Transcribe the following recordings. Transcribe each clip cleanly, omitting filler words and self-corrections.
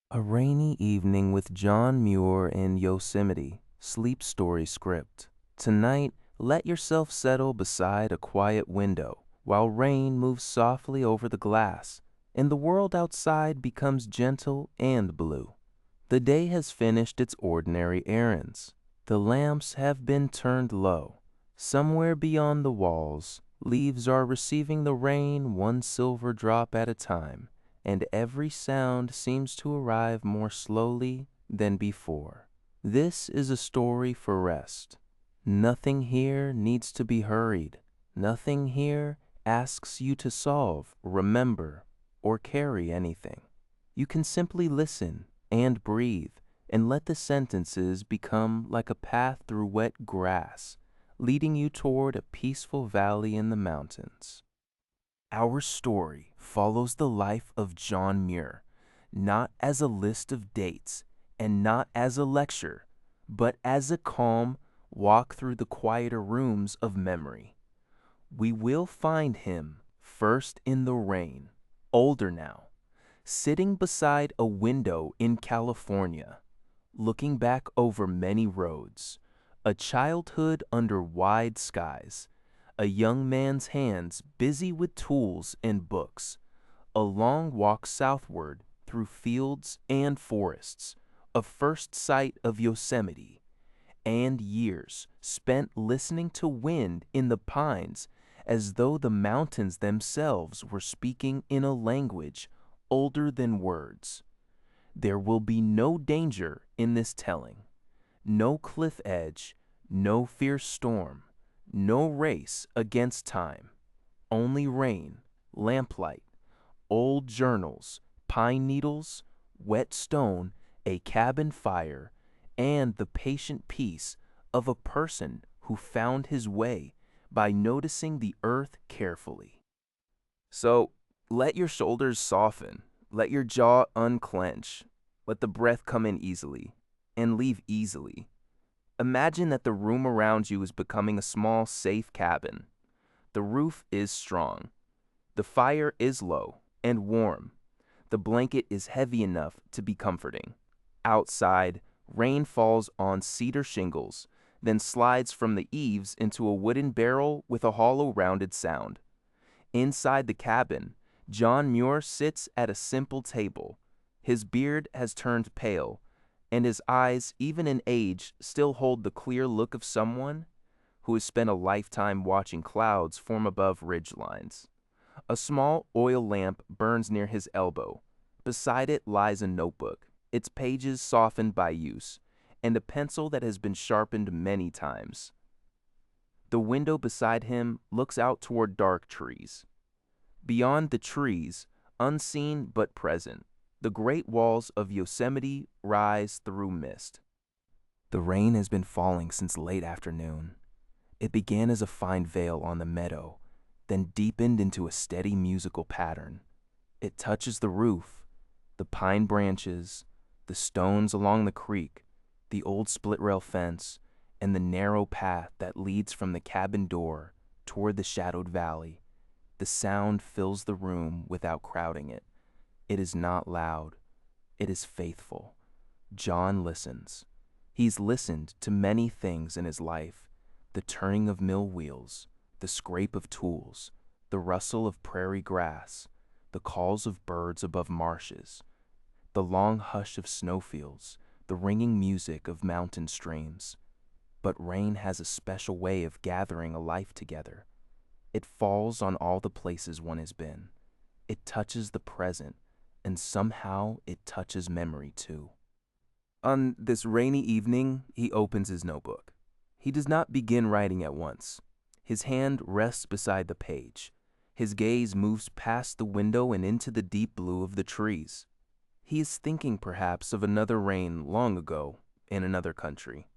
A Rainy Evening with John Muir in Yosemite, Sleep Story Script. Tonight, let yourself settle beside a quiet window while rain moves softly over the glass and the world outside becomes gentle and blue. The day has finished its ordinary errands. The lamps have been turned low. Somewhere beyond the walls, leaves are receiving the rain one silver drop at a time, and every sound seems to arrive more slowly than before. This is a story for rest. Nothing here needs to be hurried. Nothing here asks you to solve, remember, or carry anything. You can simply listen and breathe and let the sentences become like a path through wet grass, leading you toward a peaceful valley in the mountains. Our story follows the life of John Muir, not as a list of dates and not as a lecture, but as a calm walk through the quieter rooms of memory. We will find him first in the rain, older now, sitting beside a window in California, looking back over many roads, a childhood under wide skies, a young man's hands busy with tools and books, a long walk southward through fields and forests, a first sight of Yosemite, and years spent listening to wind in the pines as though the mountains themselves were speaking in a language older than words. There will be no danger in this telling, no cliff edge, no fierce storm, no race against time, only rain, lamplight, old journals, pine needles, wet stone, a cabin fire, and the patient peace of a person who found his way by noticing the earth carefully. So let your shoulders soften, let your jaw unclench, let the breath come in easily, and leave easily. Imagine that the room around you is becoming a small, safe cabin. The roof is strong. The fire is low and warm. The blanket is heavy enough to be comforting. Outside, rain falls on cedar shingles, then slides from the eaves into a wooden barrel with a hollow, rounded sound. Inside the cabin, John Muir sits at a simple table. His beard has turned pale, and his eyes, even in age, still hold the clear look of someone who has spent a lifetime watching clouds form above ridge lines. A small oil lamp burns near his elbow. Beside it lies a notebook, its pages softened by use, and a pencil that has been sharpened many times. The window beside him looks out toward dark trees. Beyond the trees, unseen but present, the great walls of Yosemite rise through mist. The rain has been falling since late afternoon. It began as a fine veil on the meadow, then deepened into a steady musical pattern. It touches the roof, the pine branches, the stones along the creek, the old split-rail fence, and the narrow path that leads from the cabin door toward the shadowed valley. The sound fills the room without crowding it. It is not loud. It is faithful. John listens. He's listened to many things in his life: the turning of mill wheels, the scrape of tools, the rustle of prairie grass, the calls of birds above marshes, the long hush of snowfields, the ringing music of mountain streams. But rain has a special way of gathering a life together. It falls on all the places one has been. It touches the present, and somehow it touches memory too. On this rainy evening, he opens his notebook. He does not begin writing at once. His hand rests beside the page. His gaze moves past the window and into the deep blue of the trees. He is thinking perhaps of another rain long ago in another country.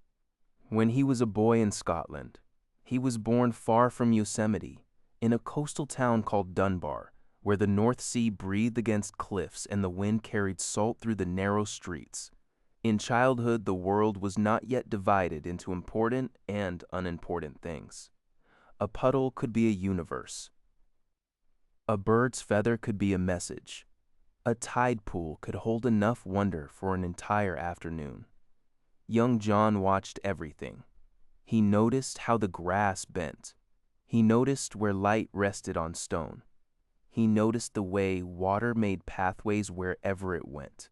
When he was a boy in Scotland, he was born far from Yosemite, in a coastal town called Dunbar, where the North Sea breathed against cliffs and the wind carried salt through the narrow streets. In childhood, the world was not yet divided into important and unimportant things. A puddle could be a universe. A bird's feather could be a message. A tide pool could hold enough wonder for an entire afternoon. Young John watched everything. He noticed how the grass bent. He noticed where light rested on stone. He noticed the way water made pathways wherever it went.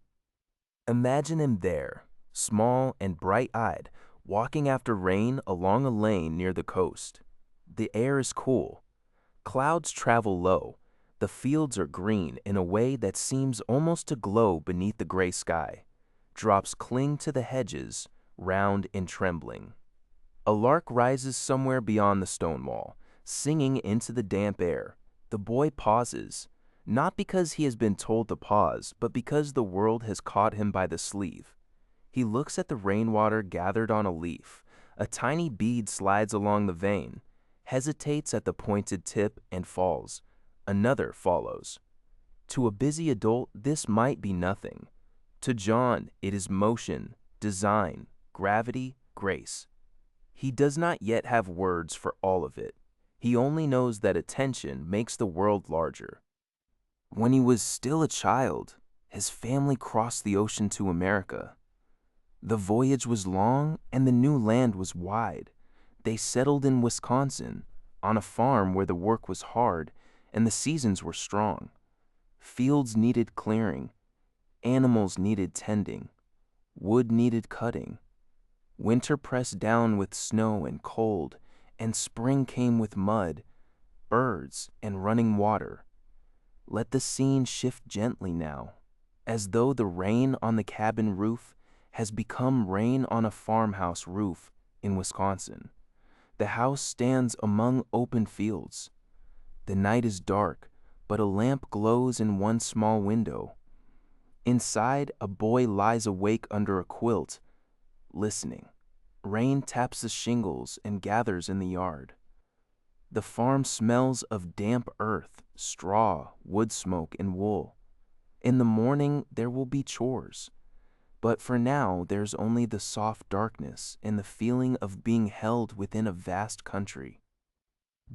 Imagine him there, small and bright-eyed, walking after rain along a lane near the coast. The air is cool. Clouds travel low. The fields are green in a way that seems almost to glow beneath the gray sky. Drops cling to the hedges, round and trembling. A lark rises somewhere beyond the stone wall, singing into the damp air. The boy pauses, not because he has been told to pause, but because the world has caught him by the sleeve. He looks at the rainwater gathered on a leaf. A tiny bead slides along the vein, hesitates at the pointed tip, and falls. Another follows. To a busy adult, this might be nothing. To John, it is motion, design, gravity, grace. He does not yet have words for all of it. He only knows that attention makes the world larger. When he was still a child, his family crossed the ocean to America. The voyage was long and the new land was wide. They settled in Wisconsin, on a farm where the work was hard and the seasons were strong. Fields needed clearing, animals needed tending, wood needed cutting. Winter pressed down with snow and cold, and spring came with mud, birds, and running water. Let the scene shift gently now, as though the rain on the cabin roof has become rain on a farmhouse roof in Wisconsin. The house stands among open fields. The night is dark, but a lamp glows in one small window. Inside, a boy lies awake under a quilt, listening. Rain taps the shingles and gathers in the yard. The farm smells of damp earth, straw, wood smoke, and wool. In the morning, there will be chores. But for now, there's only the soft darkness and the feeling of being held within a vast country.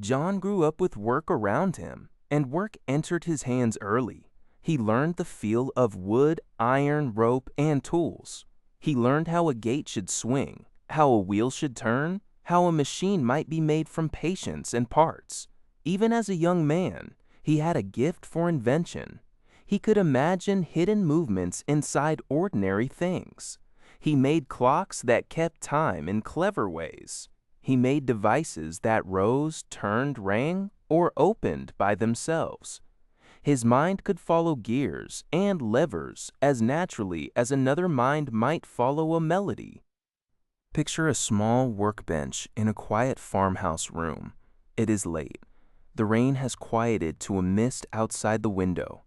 John grew up with work around him, and work entered his hands early. He learned the feel of wood, iron, rope, and tools. He learned how a gate should swing, how a wheel should turn, how a machine might be made from patience and parts. Even as a young man, he had a gift for invention. He could imagine hidden movements inside ordinary things. He made clocks that kept time in clever ways. He made devices that rose, turned, rang, or opened by themselves. His mind could follow gears and levers as naturally as another mind might follow a melody. Picture a small workbench in a quiet farmhouse room. It is late. The rain has quieted to a mist outside the window.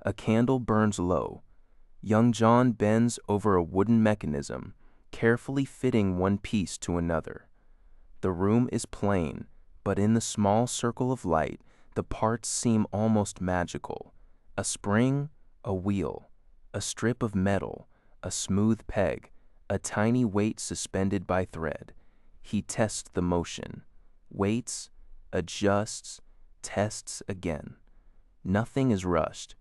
A candle burns low. Young John bends over a wooden mechanism, carefully fitting one piece to another. The room is plain, but in the small circle of light, the parts seem almost magical. A spring, a wheel, a strip of metal, a smooth peg, a tiny weight suspended by thread. He tests the motion, waits, adjusts, tests again. Nothing is rushed.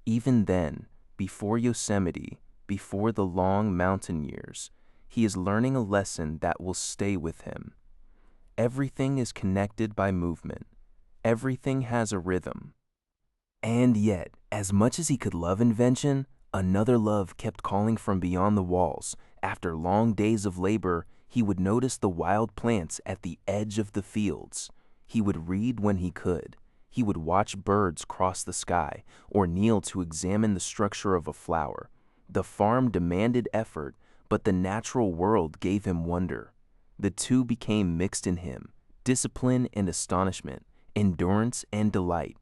Even then, before Yosemite, before the long mountain years, he is learning a lesson that will stay with him. Everything is connected by movement. Everything has a rhythm. And yet, as much as he could love invention, another love kept calling from beyond the walls. After long days of labor, he would notice the wild plants at the edge of the fields. He would read when he could. He would watch birds cross the sky or kneel to examine the structure of a flower. The farm demanded effort, but the natural world gave him wonder. The two became mixed in him, discipline and astonishment, endurance and delight.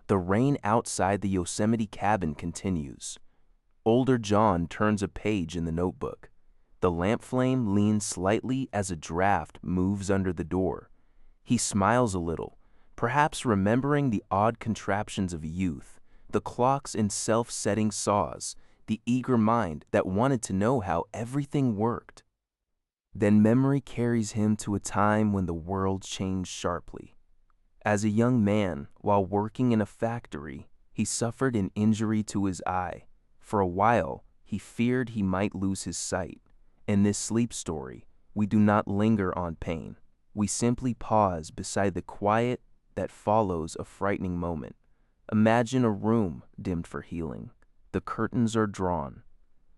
The rain outside the Yosemite cabin continues. Older John turns a page in the notebook. The lamp flame leans slightly as a draft moves under the door. He smiles a little, perhaps remembering the odd contraptions of youth, the clocks in self-setting saws, the eager mind that wanted to know how everything worked. Then memory carries him to a time when the world changed sharply. As a young man, while working in a factory, He suffered an injury to his eye. For a while, he feared he might lose his sight. In this sleep story, we do not linger on pain. We simply pause beside the quiet that follows a frightening moment. Imagine a room dimmed for healing. The curtains are drawn.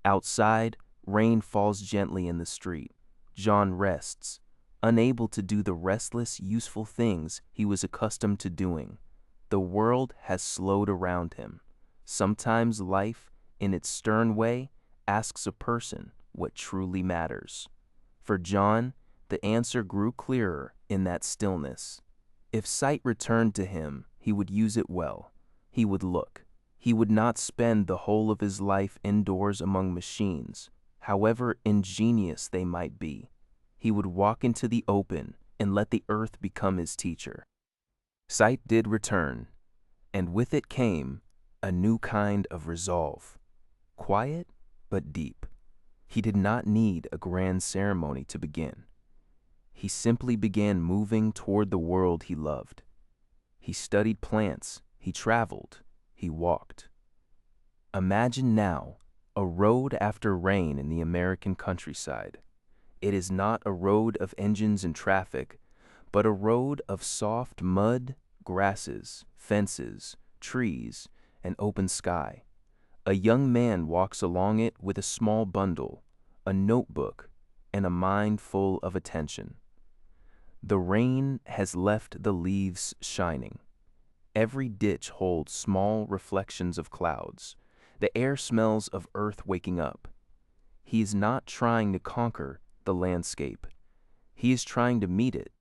Outside, rain falls gently in the street. John rests, unable to do the restless, useful things he was accustomed to doing. The world has slowed around him. Sometimes life, in its stern way, asks a person what truly matters. For John, the answer grew clearer in that stillness. If sight returned to him, he would use it well. He would look. He would not spend the whole of his life indoors among machines, however ingenious they might be. He would walk into the open and let the earth become his teacher. Sight did return, and with it came a new kind of resolve. Quiet, but deep. He did not need a grand ceremony to begin. He simply began moving toward the world he loved. He studied plants, he traveled, he walked. Imagine now a road after rain in the American countryside. It is not a road of engines and traffic, but a road of soft mud, grasses, fences, trees, and open sky. A young man walks along it with a small bundle, a notebook, and a mind full of attention. The rain has left the leaves shining. Every ditch holds small reflections of clouds. The air smells of earth waking up. He is not trying to conquer the landscape. He is trying to meet it.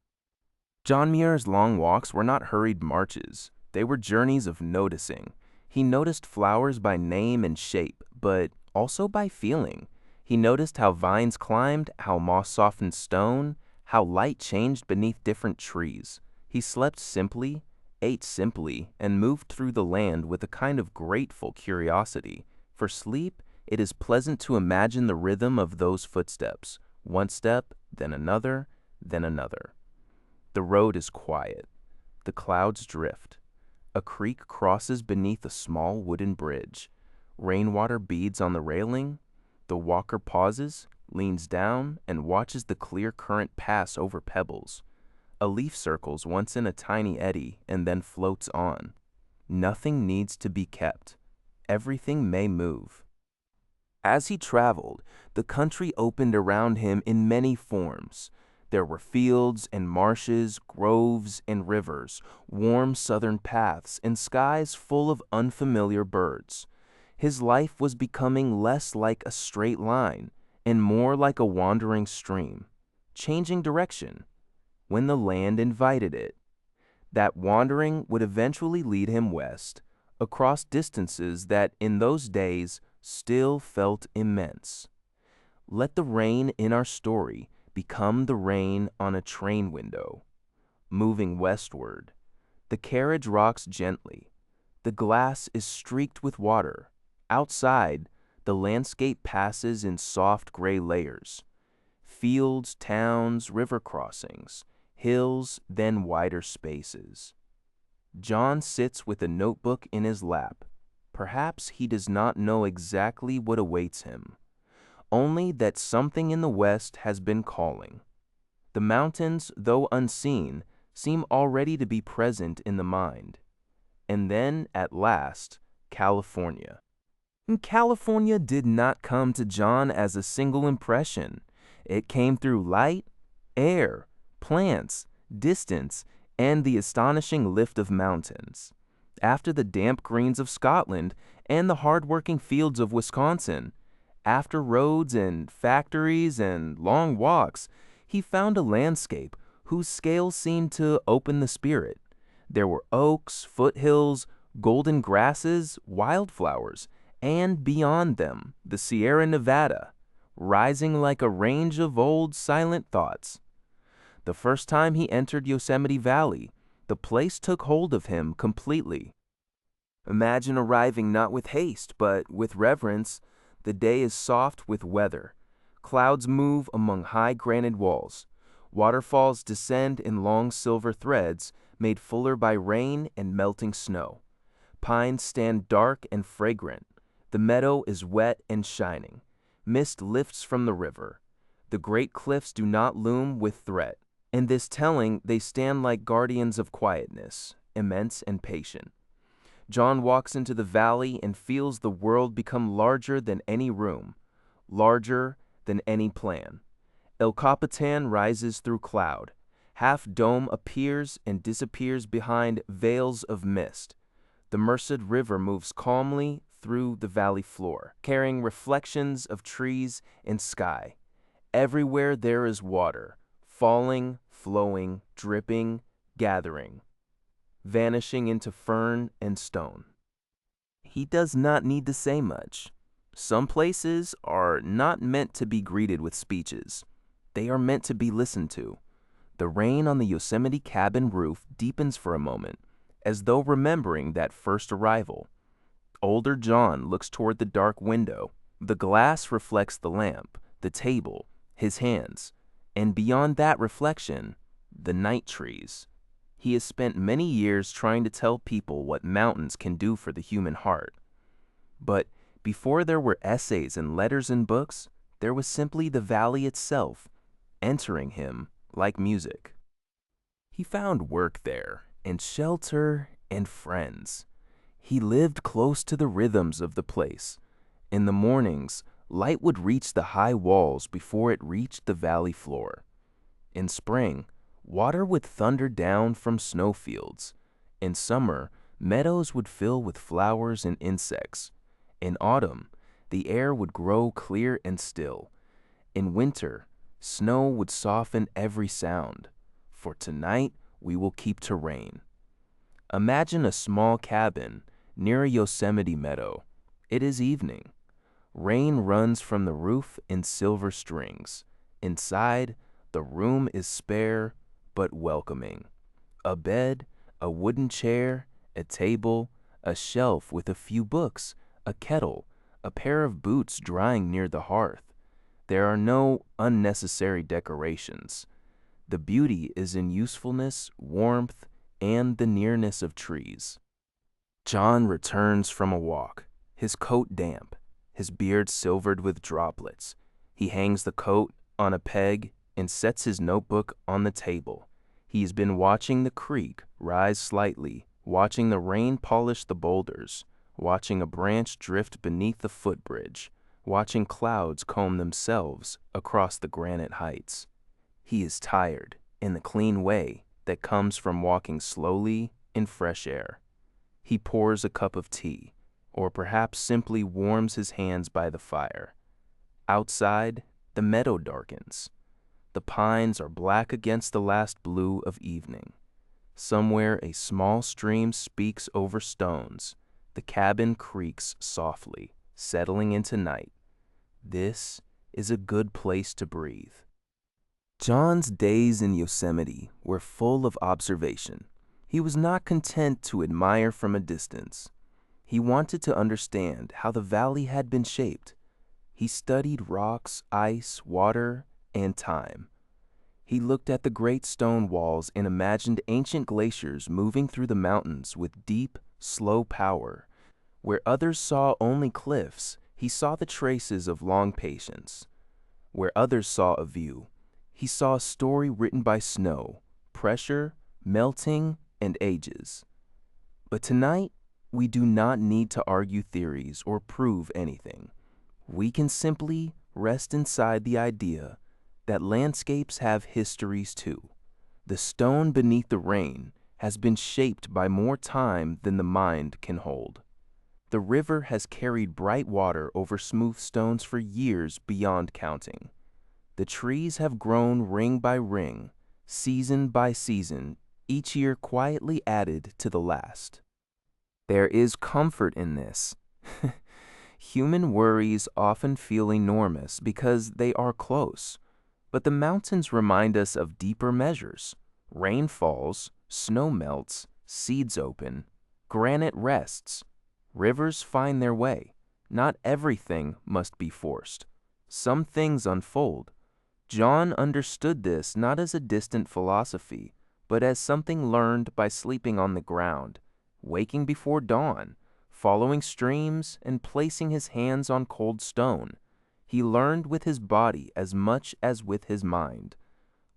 John Muir's long walks were not hurried marches. They were journeys of noticing. He noticed flowers by name and shape, but also by feeling. He noticed how vines climbed, how moss softened stone, how light changed beneath different trees. He slept simply, ate simply, and moved through the land with a kind of grateful curiosity. For sleep, it is pleasant to imagine the rhythm of those footsteps, one step, then another, then another. The road is quiet. The clouds drift. A creek crosses beneath a small wooden bridge. Rainwater beads on the railing. The walker pauses, leans down, and watches the clear current pass over pebbles. A leaf circles once in a tiny eddy and then floats on. Nothing needs to be kept. Everything may move. As he traveled, the country opened around him in many forms. There were fields and marshes, groves and rivers, warm southern paths, and skies full of unfamiliar birds. His life was becoming less like a straight line and more like a wandering stream, changing direction when the land invited it. That wandering would eventually lead him west, across distances that in those days still felt immense. Let the rain in our story become the rain on a train window. Moving westward, the carriage rocks gently. The glass is streaked with water. Outside, the landscape passes in soft gray layers. Fields, towns, river crossings, hills, then wider spaces. John sits with a notebook in his lap. Perhaps he does not know exactly what awaits him, only that something in the west has been calling. The mountains, though unseen, seem already to be present in the mind. And then, at last, California. California did not come to John as a single impression. It came through light, air, plants, distance, and the astonishing lift of mountains. After the damp greens of Scotland and the hard-working fields of Wisconsin, after roads and factories and long walks, he found a landscape whose scale seemed to open the spirit. There were oaks, foothills, golden grasses, wildflowers, and beyond them, the Sierra Nevada, rising like a range of old silent thoughts. The first time he entered Yosemite Valley, the place took hold of him completely. Imagine arriving not with haste, but with reverence. The day is soft with weather. Clouds move among high granite walls. Waterfalls descend in long silver threads, made fuller by rain and melting snow. Pines stand dark and fragrant. The meadow is wet and shining. Mist lifts from the river. The great cliffs do not loom with threat. In this telling, they stand like guardians of quietness, immense and patient. John walks into the valley and feels the world become larger than any room, larger than any plan. El Capitan rises through cloud. Half Dome appears and disappears behind veils of mist. The Merced River moves calmly through the valley floor, carrying reflections of trees and sky. Everywhere there is water, falling, flowing, dripping, gathering, vanishing into fern and stone. He does not need to say much. Some places are not meant to be greeted with speeches. They are meant to be listened to. The rain on the Yosemite cabin roof deepens for a moment, as though remembering that first arrival. Older John looks toward the dark window. The glass reflects the lamp, the table, his hands, and beyond that reflection, the night trees. He has spent many years trying to tell people what mountains can do for the human heart. But before there were essays and letters and books, there was simply the valley itself, entering him like music. He found work there, and shelter, and friends. He lived close to the rhythms of the place. In the mornings, light would reach the high walls before it reached the valley floor. In spring, water would thunder down from snowfields. In summer, meadows would fill with flowers and insects. In autumn, the air would grow clear and still. In winter, snow would soften every sound. For tonight, we will keep to rain. Imagine a small cabin near a Yosemite meadow. It is evening. Rain runs from the roof in silver strings. Inside, the room is spare but welcoming. A bed, a wooden chair, a table, a shelf with a few books, a kettle, a pair of boots drying near the hearth. There are no unnecessary decorations. The beauty is in usefulness, warmth, and the nearness of trees. John returns from a walk, his coat damp, his beard silvered with droplets. He hangs the coat on a peg and sets his notebook on the table. He has been watching the creek rise slightly, watching the rain polish the boulders, watching a branch drift beneath the footbridge, watching clouds comb themselves across the granite heights. He is tired in the clean way that comes from walking slowly in fresh air. He pours a cup of tea, or perhaps simply warms his hands by the fire. Outside, the meadow darkens. The pines are black against the last blue of evening. Somewhere a small stream speaks over stones. The cabin creaks softly, settling into night. This is a good place to breathe. John's days in Yosemite were full of observation. He was not content to admire from a distance. He wanted to understand how the valley had been shaped. He studied rocks, ice, water, and time. He looked at the great stone walls and imagined ancient glaciers moving through the mountains with deep, slow power. Where others saw only cliffs, he saw the traces of long patience. Where others saw a view, he saw a story written by snow, pressure, melting, and ages. But tonight, we do not need to argue theories or prove anything. We can simply rest inside the idea that landscapes have histories too. The stone beneath the rain has been shaped by more time than the mind can hold. The river has carried bright water over smooth stones for years beyond counting. The trees have grown ring by ring, season by season, each year quietly added to the last. There is comfort in this. Human worries often feel enormous because they are close, but the mountains remind us of deeper measures. Rain falls, snow melts, seeds open, granite rests, rivers find their way. Not everything must be forced. Some things unfold. John understood this not as a distant philosophy, but as something learned by sleeping on the ground waking before dawn, following streams, and placing his hands on cold stone. He learned with his body as much as with his mind.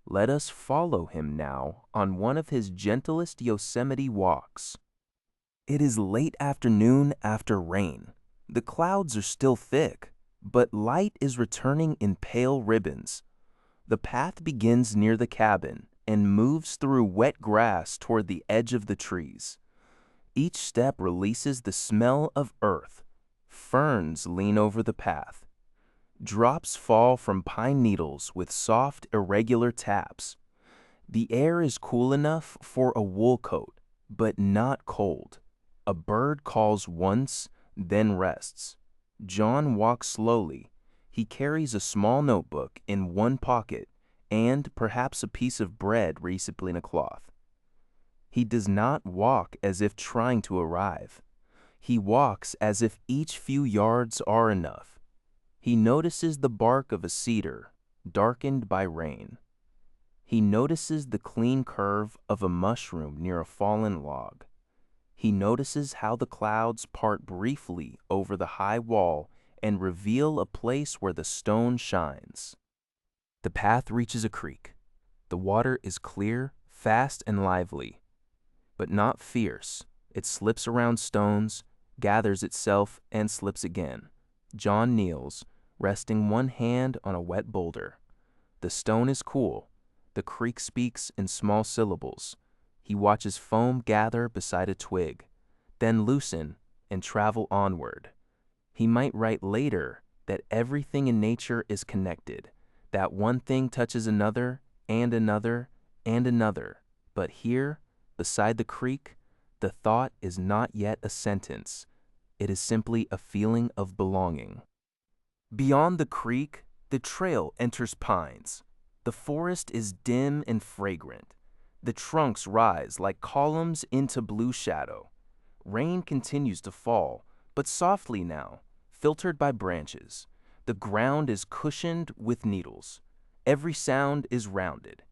Let us follow him now on one of his gentlest Yosemite walks. It is late afternoon after rain. The clouds are still thick, but light is returning in pale ribbons. The path begins near the cabin and moves through wet grass toward the edge of the trees. Each step releases the smell of earth. Ferns lean over the path. Drops fall from pine needles with soft, irregular taps. The air is cool enough for a wool coat, but not cold. A bird calls once, then rests. John walks slowly. He carries a small notebook in one pocket and perhaps a piece of bread wrapped in a cloth. He does not walk as if trying to arrive. He walks as if each few yards are enough. He notices the bark of a cedar, darkened by rain. He notices the clean curve of a mushroom near a fallen log. He notices how the clouds part briefly over the high wall and reveal a place where the stone shines. The path reaches a creek. The water is clear, fast, and lively, but not fierce. It slips around stones, gathers itself, and slips again. John kneels, resting one hand on a wet boulder. The stone is cool. The creek speaks in small syllables. He watches foam gather beside a twig, then loosen and travel onward. He might write later that everything in nature is connected, that one thing touches another and another and another. But here, beside the creek, the thought is not yet a sentence. It is simply a feeling of belonging. Beyond the creek, the trail enters pines. The forest is dim and fragrant. The trunks rise like columns into blue shadow. Rain continues to fall, but softly now, filtered by branches. The ground is cushioned with needles. Every sound is rounded.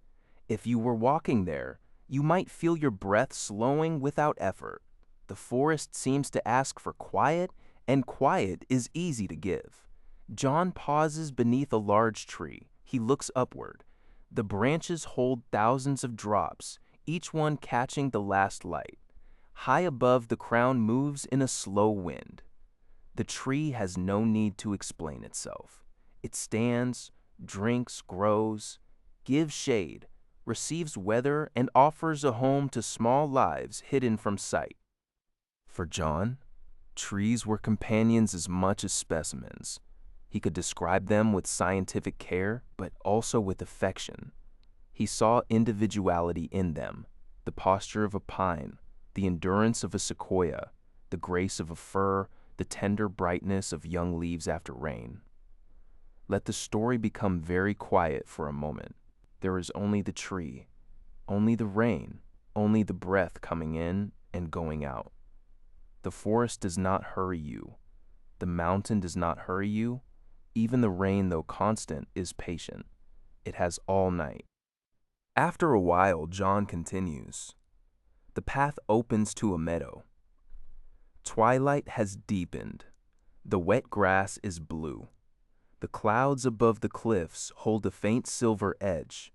If you were walking there, you might feel your breath slowing without effort. The forest seems to ask for quiet, and quiet is easy to give. John pauses beneath a large tree. He looks upward. The branches hold thousands of drops, each one catching the last light. High above, the crown moves in a slow wind. The tree has no need to explain itself. It stands, drinks, grows, gives shade, receives weather, and offers a home to small lives hidden from sight. For John, trees were companions as much as specimens. He could describe them with scientific care, but also with affection. He saw individuality in them, the posture of a pine, the endurance of a sequoia, the grace of a fir, the tender brightness of young leaves after rain. Let the story become very quiet for a moment. There is only the tree, only the rain, only the breath coming in and going out. The forest does not hurry you. The mountain does not hurry you. Even the rain, though constant, is patient. It has all night. After a while, John continues. The path opens to a meadow. Twilight has deepened. The wet grass is blue. The clouds above the cliffs hold a faint silver edge.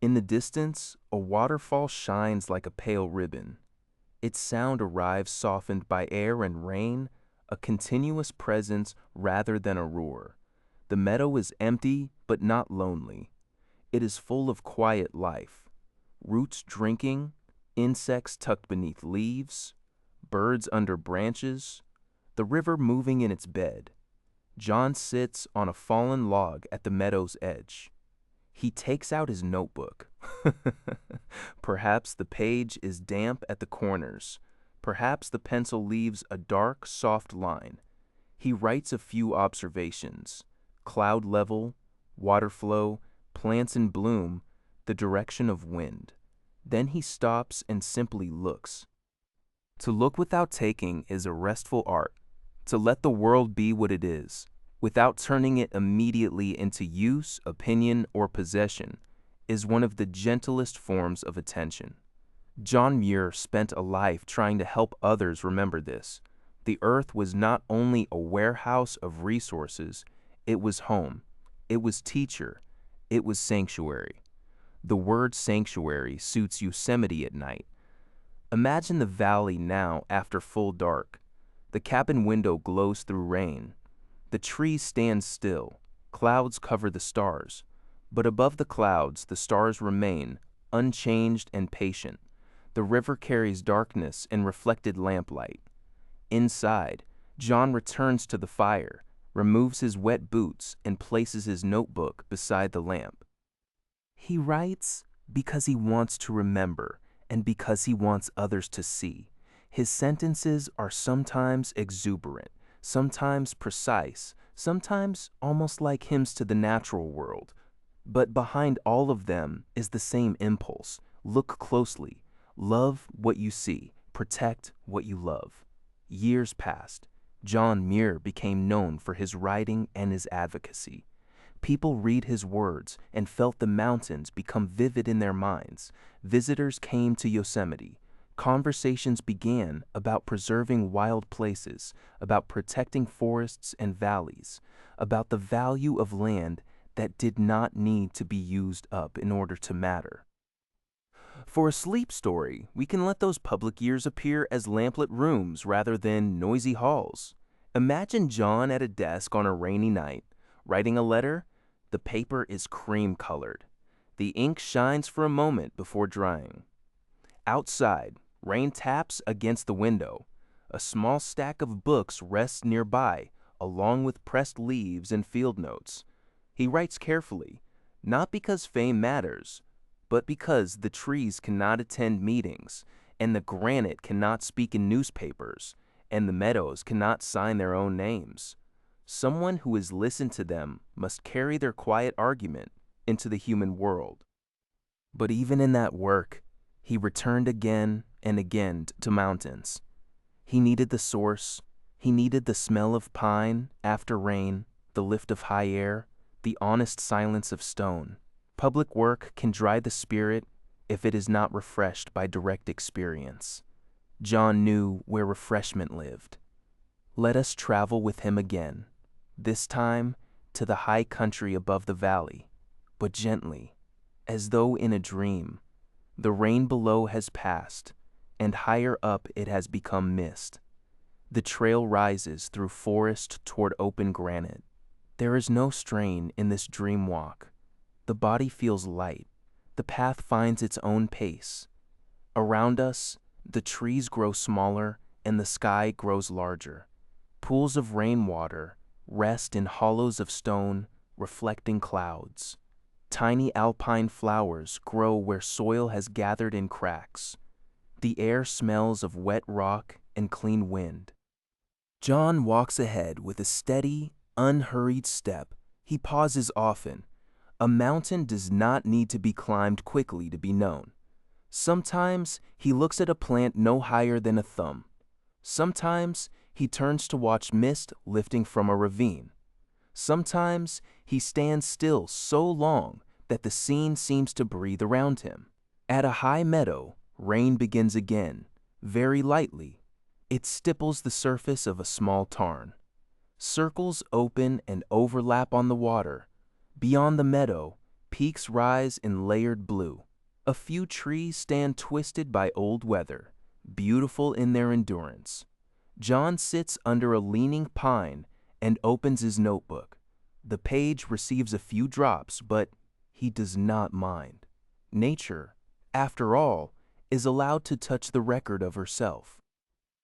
In the distance, a waterfall shines like a pale ribbon. Its sound arrives softened by air and rain, a continuous presence rather than a roar. The meadow is empty but not lonely. It is full of quiet life. Roots drinking, insects tucked beneath leaves, birds under branches, the river moving in its bed. John sits on a fallen log at the meadow's edge. He takes out his notebook. Perhaps the page is damp at the corners. Perhaps the pencil leaves a dark, soft line. He writes a few observations: cloud level, water flow, plants in bloom, the direction of wind. Then he stops and simply looks. To look without taking is a restful art. To let the world be what it is, without turning it immediately into use, opinion, or possession, is one of the gentlest forms of attention. John Muir spent a life trying to help others remember this. The earth was not only a warehouse of resources, it was home, it was teacher, it was sanctuary. The word sanctuary suits Yosemite at night. Imagine the valley now after full dark. The cabin window glows through rain. The trees stand still. Clouds cover the stars. But above the clouds, the stars remain, unchanged and patient. The river carries darkness and reflected lamplight. Inside, John returns to the fire, removes his wet boots, and places his notebook beside the lamp. He writes because he wants to remember and because he wants others to see. His sentences are sometimes exuberant, sometimes precise, sometimes almost like hymns to the natural world. But behind all of them is the same impulse. Look closely. Love what you see. Protect what you love. Years passed. John Muir became known for his writing and his advocacy. People read his words and felt the mountains become vivid in their minds. Visitors came to Yosemite. Conversations began about preserving wild places, about protecting forests and valleys, about the value of land that did not need to be used up in order to matter. For a sleep story, we can let those public years appear as lamplit rooms rather than noisy halls. Imagine John at a desk on a rainy night, writing a letter. The paper is cream-colored. The ink shines for a moment before drying. Outside, rain taps against the window. A small stack of books rests nearby, along with pressed leaves and field notes. He writes carefully, not because fame matters, but because the trees cannot attend meetings, and the granite cannot speak in newspapers, and the meadows cannot sign their own names. Someone who has listened to them must carry their quiet argument into the human world. But even in that work, he returned again and again to mountains. He needed the source. He needed the smell of pine after rain, the lift of high air, the honest silence of stone. Public work can dry the spirit if it is not refreshed by direct experience. John knew where refreshment lived. Let us travel with him again, this time to the high country above the valley, but gently, as though in a dream. The rain below has passed, and higher up it has become mist. The trail rises through forest toward open granite. There is no strain in this dream walk. The body feels light. The path finds its own pace. Around us, the trees grow smaller and the sky grows larger. Pools of rainwater rest in hollows of stone, reflecting clouds. Tiny alpine flowers grow where soil has gathered in cracks. The air smells of wet rock and clean wind. John walks ahead with a steady, unhurried step. He pauses often. A mountain does not need to be climbed quickly to be known. Sometimes he looks at a plant no higher than a thumb. Sometimes he turns to watch mist lifting from a ravine. Sometimes he stands still so long that the scene seems to breathe around him. At a high meadow, rain begins again, very lightly. It stipples the surface of a small tarn. Circles open and overlap on the water. Beyond the meadow, peaks rise in layered blue. A few trees stand twisted by old weather, beautiful in their endurance. John sits under a leaning pine and opens his notebook. The page receives a few drops, but he does not mind. Nature, after all, is allowed to touch the record of herself.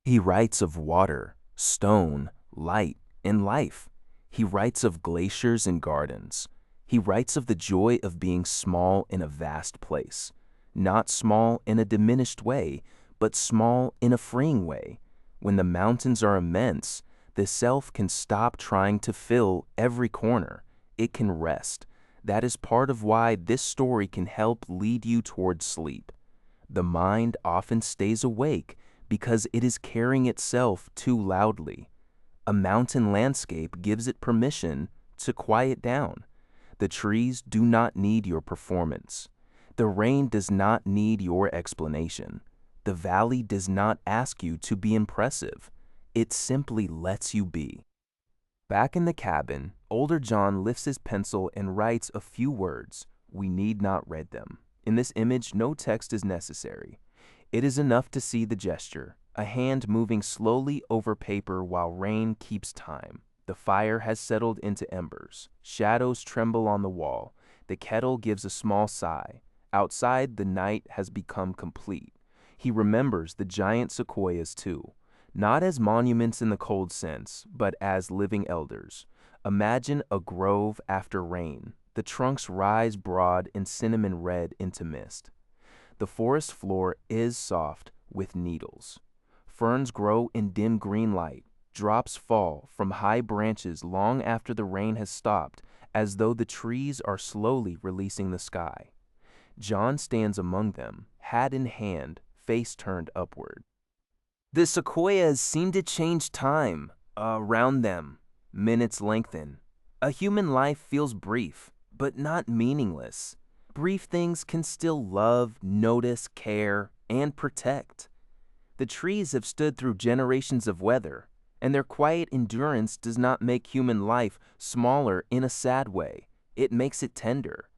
He writes of water, stone, light, and life. He writes of glaciers and gardens. He writes of the joy of being small in a vast place. Not small in a diminished way, but small in a freeing way. When the mountains are immense, the self can stop trying to fill every corner. It can rest. That is part of why this story can help lead you towards sleep. The mind often stays awake because it is carrying itself too loudly. A mountain landscape gives it permission to quiet down. The trees do not need your performance. The rain does not need your explanation. The valley does not ask you to be impressive. It simply lets you be. Back in the cabin, older John lifts his pencil and writes a few words. We need not read them. In this image, no text is necessary. It is enough to see the gesture, a hand moving slowly over paper while rain keeps time. The fire has settled into embers. Shadows tremble on the wall. The kettle gives a small sigh. Outside, the night has become complete. He remembers the giant sequoias too, not as monuments in the cold sense, but as living elders. Imagine a grove after rain. The trunks rise broad and cinnamon red into mist. The forest floor is soft with needles. Ferns grow in dim green light. Drops fall from high branches long after the rain has stopped, as though the trees are slowly releasing the sky. John stands among them, hat in hand, face turned upward. The sequoias seem to change time around them. Minutes lengthen. A human life feels brief, but not meaningless. Brief things can still love, notice, care, and protect. The trees have stood through generations of weather, and their quiet endurance does not make human life smaller in a sad way. It makes it tender.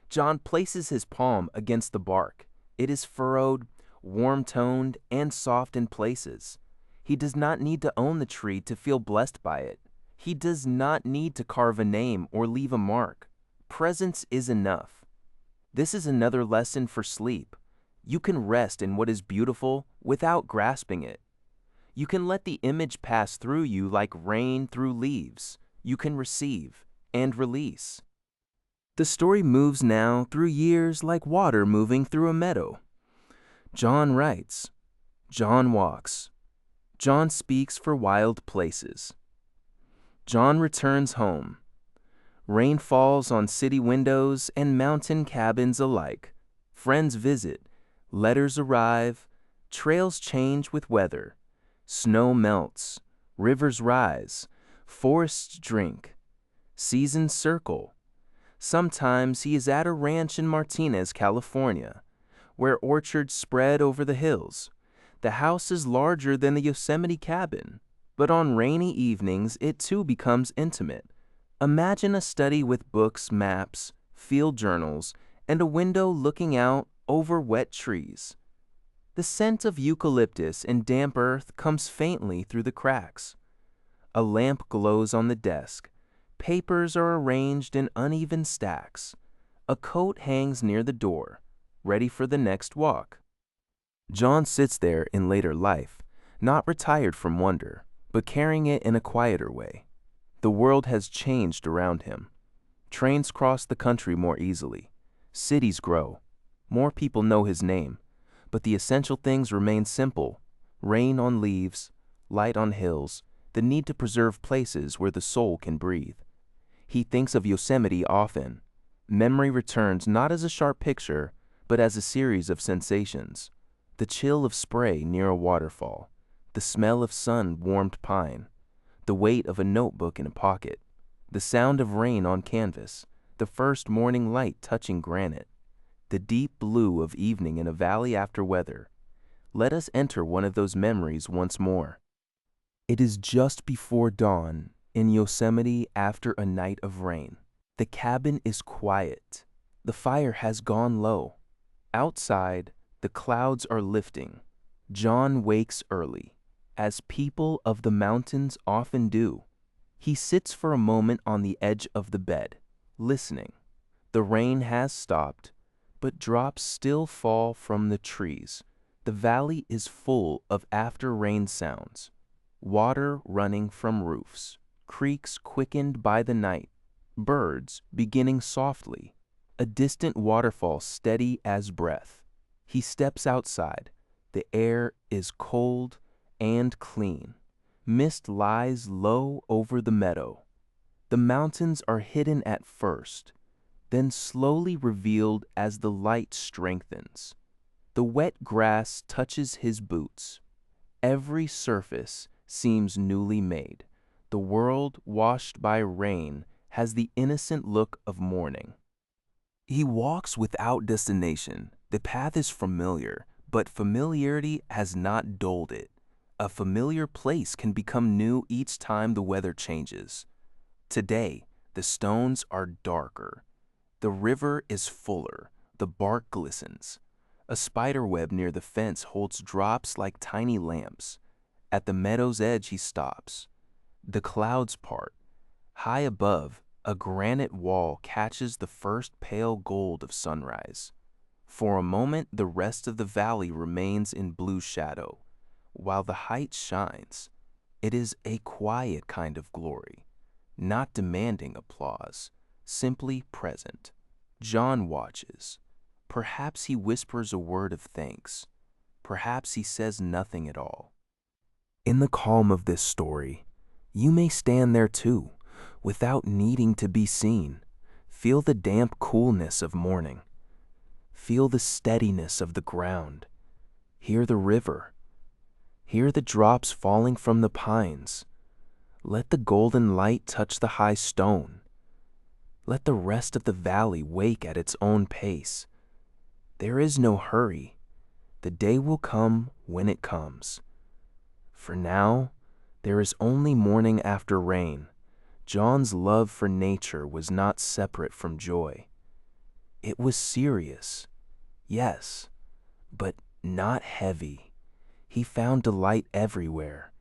John places his palm against the bark. It is furrowed, warm-toned, and soft in places. He does not need to own the tree to feel blessed by it. He does not need to carve a name or leave a mark. Presence is enough. This is another lesson for sleep. You can rest in what is beautiful without grasping it. You can let the image pass through you like rain through leaves. You can receive and release. The story moves now through years like water moving through a meadow. John writes. John walks. John speaks for wild places. John returns home. Rain falls on city windows and mountain cabins alike. Friends visit. Letters arrive. Trails change with weather. Snow melts. Rivers rise. Forests drink. Seasons circle. Sometimes he is at a ranch in Martinez, California, where orchards spread over the hills. The house is larger than the Yosemite cabin, but on rainy evenings it too becomes intimate. Imagine a study with books, maps, field journals, and a window looking out over wet trees. The scent of eucalyptus and damp earth comes faintly through the cracks. A lamp glows on the desk. Papers are arranged in uneven stacks. A coat hangs near the door, ready for the next walk. John sits there in later life, not retired from wonder, but carrying it in a quieter way. The world has changed around him. Trains cross the country more easily. Cities grow. More people know his name, but the essential things remain simple: rain on leaves, light on hills, the need to preserve places where the soul can breathe. He thinks of Yosemite often. Memory returns not as a sharp picture, but as a series of sensations. The chill of spray near a waterfall, the smell of sun-warmed pine, the weight of a notebook in a pocket, the sound of rain on canvas, the first morning light touching granite, the deep blue of evening in a valley after weather. Let us enter one of those memories once more. It is just before dawn in Yosemite after a night of rain. The cabin is quiet. The fire has gone low. Outside, the clouds are lifting. John wakes early, as people of the mountains often do. He sits for a moment on the edge of the bed, listening. The rain has stopped, but drops still fall from the trees. The valley is full of after-rain sounds. Water running from roofs, creeks quickened by the night, birds beginning softly, a distant waterfall steady as breath. He steps outside. The air is cold and clean. Mist lies low over the meadow. The mountains are hidden at first, then slowly revealed as the light strengthens. The wet grass touches his boots. Every surface seems newly made. The world washed by rain has the innocent look of morning. He walks without destination. The path is familiar, but familiarity has not dulled it. A familiar place can become new each time the weather changes. Today, the stones are darker. The river is fuller. The bark glistens. A spider web near the fence holds drops like tiny lamps. At the meadow's edge he stops. The clouds part. High above, a granite wall catches the first pale gold of sunrise. For a moment, the rest of the valley remains in blue shadow, while the height shines. It is a quiet kind of glory, not demanding applause, simply present. John watches. Perhaps he whispers a word of thanks. Perhaps he says nothing at all. In the calm of this story, you may stand there too, without needing to be seen. Feel the damp coolness of morning. Feel the steadiness of the ground. Hear the river. Hear the drops falling from the pines. Let the golden light touch the high stone. Let the rest of the valley wake at its own pace. There is no hurry. The day will come when it comes. For now, there is only morning after rain. John's love for nature was not separate from joy. It was serious, yes, but not heavy. He found delight everywhere.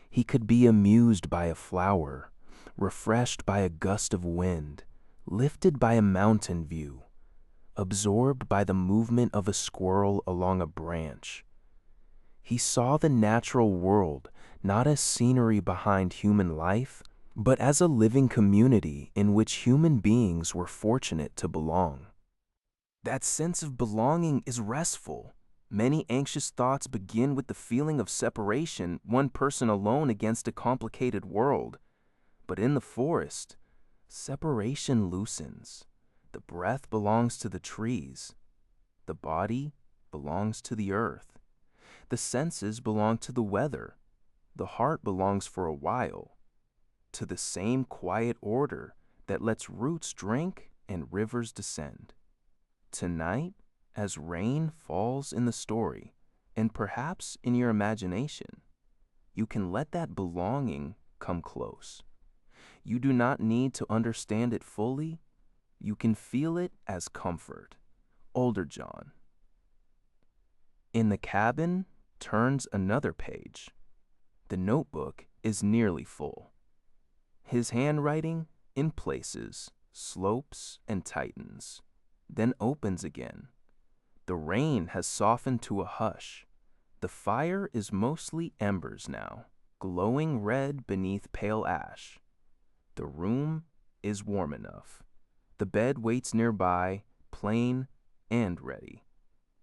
He could be amused by a flower, refreshed by a gust of wind, lifted by a mountain view, absorbed by the movement of a squirrel along a branch. He saw the natural world not as scenery behind human life, but as a living community in which human beings were fortunate to belong. That sense of belonging is restful. Many anxious thoughts begin with the feeling of separation, one person alone against a complicated world. But in the forest, separation loosens. The breath belongs to the trees. The body belongs to the earth. The senses belong to the weather. The heart belongs for a while to the same quiet order that lets roots drink and rivers descend. Tonight, as rain falls in the story, and perhaps in your imagination, you can let that belonging come close. You do not need to understand it fully. You can feel it as comfort. Older John. In the cabin turns another page. The notebook is nearly full. His handwriting, in places, slopes and tightens, then opens again. The rain has softened to a hush. The fire is mostly embers now, glowing red beneath pale ash. The room is warm enough. The bed waits nearby, plain and ready.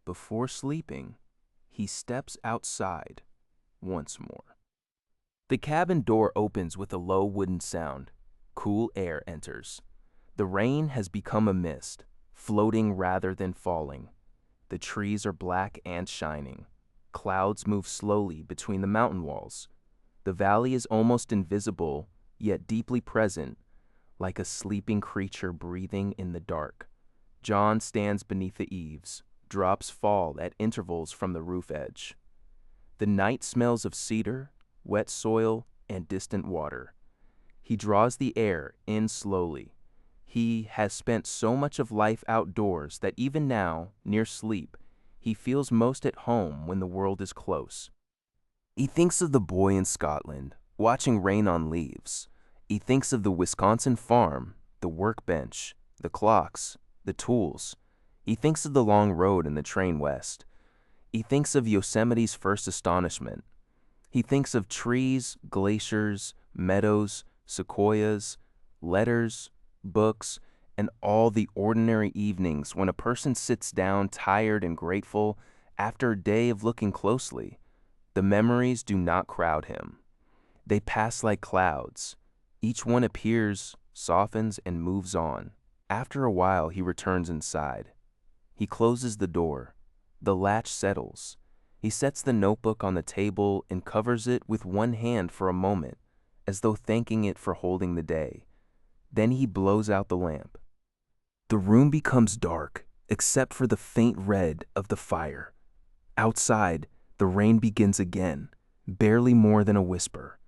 Before sleeping, he steps outside once more. The cabin door opens with a low wooden sound. Cool air enters. The rain has become a mist, floating rather than falling. The trees are black and shining. Clouds move slowly between the mountain walls. The valley is almost invisible, yet deeply present, like a sleeping creature breathing in the dark. John stands beneath the eaves. Drops fall at intervals from the roof edge. The night smells of cedar, wet soil, and distant water. He draws the air in slowly. He has spent so much of life outdoors that even now, near sleep, he feels most at home when the world is close. He thinks of the boy in Scotland, watching rain on leaves. He thinks of the Wisconsin farm, the workbench, the clocks, the tools. He thinks of the long road and the train west. He thinks of Yosemite's first astonishment. He thinks of trees, glaciers, meadows, sequoias, letters, books, and all the ordinary evenings when a person sits down tired and grateful after a day of looking closely. The memories do not crowd him. They pass like clouds. Each one appears, softens, and moves on. After a while, he returns inside. He closes the door. The latch settles. He sets the notebook on the table and covers it with one hand for a moment, as though thanking it for holding the day. Then he blows out the lamp. The room becomes dark, except for the faint red of the fire. Outside, the rain begins again, barely more than a whisper.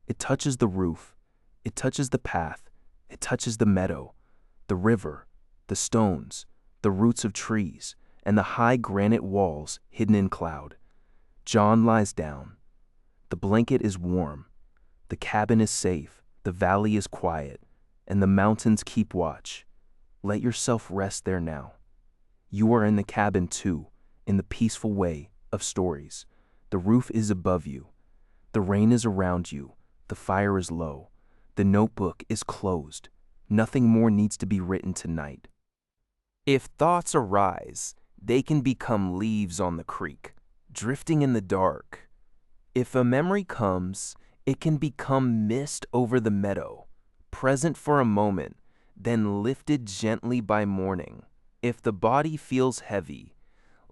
It touches the roof, it touches the path, it touches the meadow, the river, the stones, the roots of trees, and the high granite walls hidden in cloud. John lies down. The blanket is warm. The cabin is safe. The valley is quiet. And the mountains keep watch. Let yourself rest there now. You are in the cabin too, in the peaceful way of stories. The roof is above you. The rain is around you. The fire is low. The notebook is closed. Nothing more needs to be written tonight. If thoughts arise, they can become leaves on the creek, drifting in the dark. If a memory comes, it can become mist over the meadow, present for a moment, then lifted gently by morning. If the body feels heavy,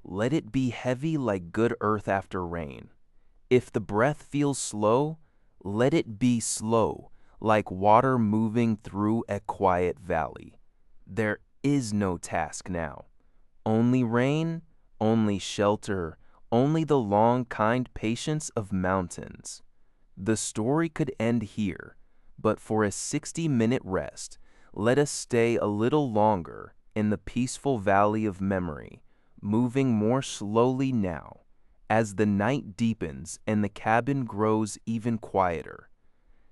let it be heavy like good earth after rain. If the breath feels slow, let it be slow, like water moving through a quiet valley. There is no task now. Only rain, only shelter, only the long, kind patience of mountains. The story could end here, but for a 60-minute rest, let us stay a little longer in the peaceful valley of memory, moving more slowly now, as the night deepens and the cabin grows even quieter.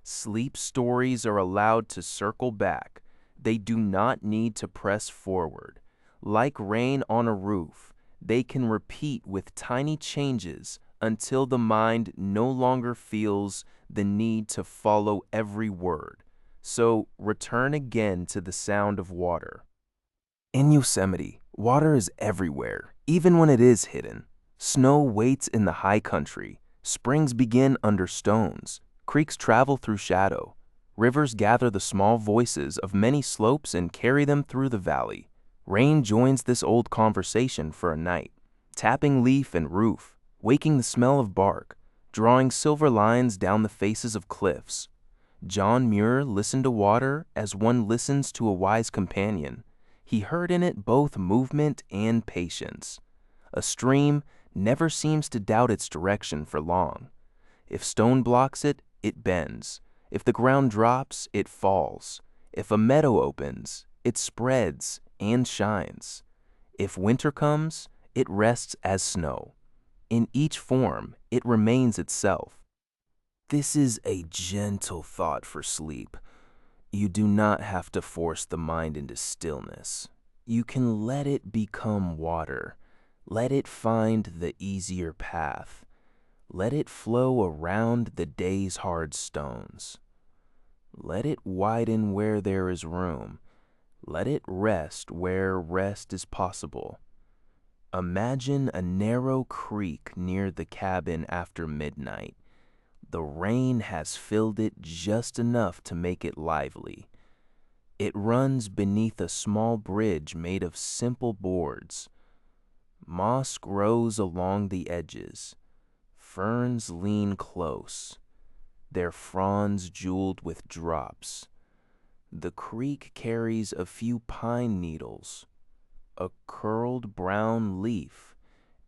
Sleep stories are allowed to circle back. They do not need to press forward. Like rain on a roof, they can repeat with tiny changes until the mind no longer feels the need to follow every word. So return again to the sound of water. In Yosemite, water is everywhere, even when it is hidden. Snow waits in the high country. Springs begin under stones. Creeks travel through shadow. Rivers gather the small voices of many slopes and carry them through the valley. Rain joins this old conversation for a night, tapping leaf and roof, waking the smell of bark, drawing silver lines down the faces of cliffs. John Muir listened to water as one listens to a wise companion. He heard in it both movement and patience. A stream never seems to doubt its direction for long. If stone blocks it, it bends. If the ground drops, it falls. If a meadow opens, it spreads and shines. If winter comes, it rests as snow. In each form, it remains itself. This is a gentle thought for sleep. You do not have to force the mind into stillness. You can let it become water. Let it find the easier path. Let it flow around the day's hard stones. Let it widen where there is room. Let it rest where rest is possible. Imagine a narrow creek near the cabin after midnight. The rain has filled it just enough to make it lively. It runs beneath a small bridge made of simple boards. Moss grows along the edges. Ferns lean close, their fronds jeweled with drops. The creek carries a few pine needles, a curled brown leaf,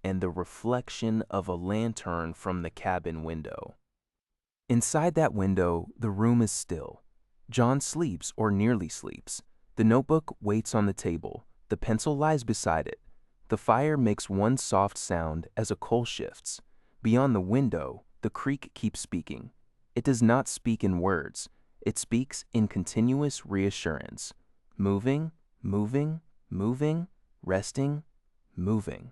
and the reflection of a lantern from the cabin window. Inside that window, the room is still. John sleeps or nearly sleeps. The notebook waits on the table. The pencil lies beside it. The fire makes one soft sound as a coal shifts. Beyond the window, the creek keeps speaking. It does not speak in words. It speaks in continuous reassurance. Moving, moving, moving, resting, moving.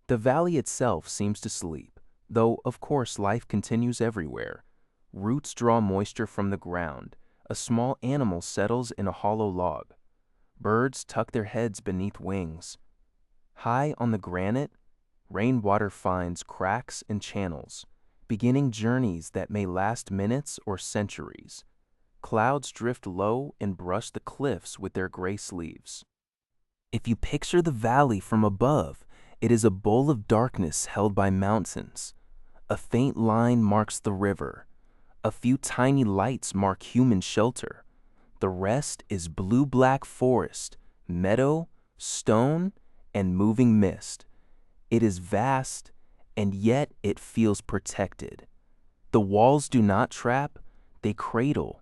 The valley itself seems to sleep, though of course life continues everywhere. Roots draw moisture from the ground. A small animal settles in a hollow log. Birds tuck their heads beneath wings. High on the granite, rainwater finds cracks and channels, beginning journeys that may last minutes or centuries. Clouds drift low and brush the cliffs with their gray sleeves. If you picture the valley from above, it is a bowl of darkness held by mountains. A faint line marks the river. A few tiny lights mark human shelter. The rest is blue-black forest, meadow, stone, and moving mist. It is vast, and yet it feels protected. The walls do not trap, they cradle.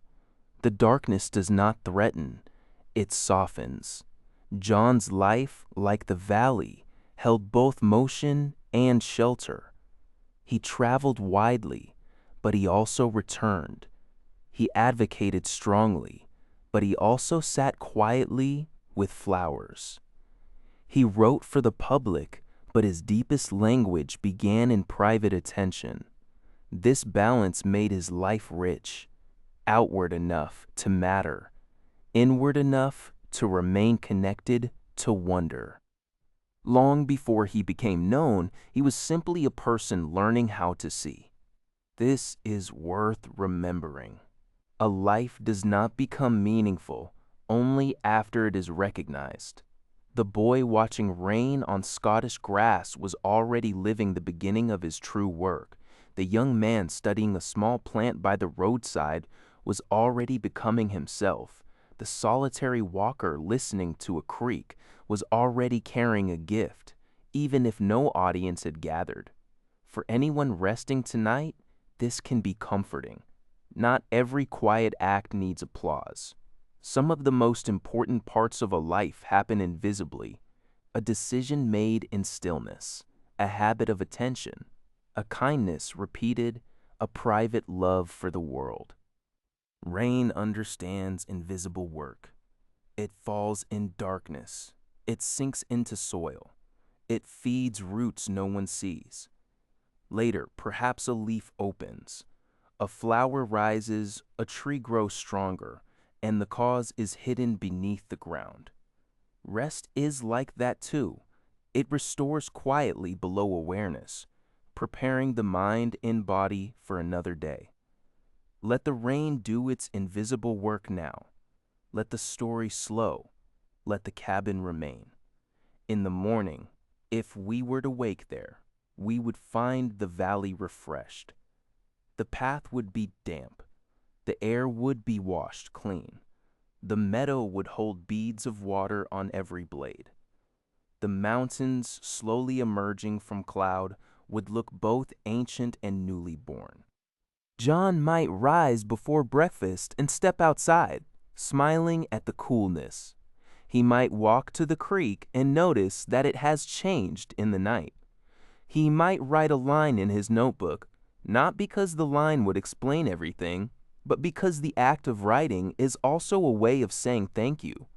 The darkness does not threaten, it softens. John's life, like the valley, held both motion and shelter. He traveled widely, but he also returned. He advocated strongly, but he also sat quietly with flowers. He wrote for the public, but his deepest language began in private attention. This balance made his life rich, outward enough to matter, inward enough to remain connected to wonder. Long before he became known, he was simply a person learning how to see. This is worth remembering. A life does not become meaningful only after it is recognized. The boy watching rain on Scottish grass was already living the beginning of his true work. The young man studying a small plant by the roadside was already becoming himself. The solitary walker listening to a creek was already carrying a gift, even if no audience had gathered. For anyone resting tonight, this can be comforting. Not every quiet act needs applause. Some of the most important parts of a life happen invisibly. A decision made in stillness, a habit of attention, a kindness repeated, a private love for the world. Rain understands invisible work. It falls in darkness. It sinks into soil. It feeds roots no one sees. Later, perhaps a leaf opens. A flower rises, a tree grows stronger, and the cause is hidden beneath the ground. Rest is like that too. It restores quietly below awareness, preparing the mind and body for another day. Let the rain do its invisible work now. Let the story slow. Let the cabin remain. In the morning, if we were to wake there, we would find the valley refreshed. The path would be damp. The air would be washed clean. The meadow would hold beads of water on every blade. The mountains, slowly emerging from cloud, would look both ancient and newly born. John might rise before breakfast and step outside, smiling at the coolness. He might walk to the creek and notice that it has changed in the night. He might write a line in his notebook, not because the line would explain everything, but because the act of writing is also a way of saying thank you.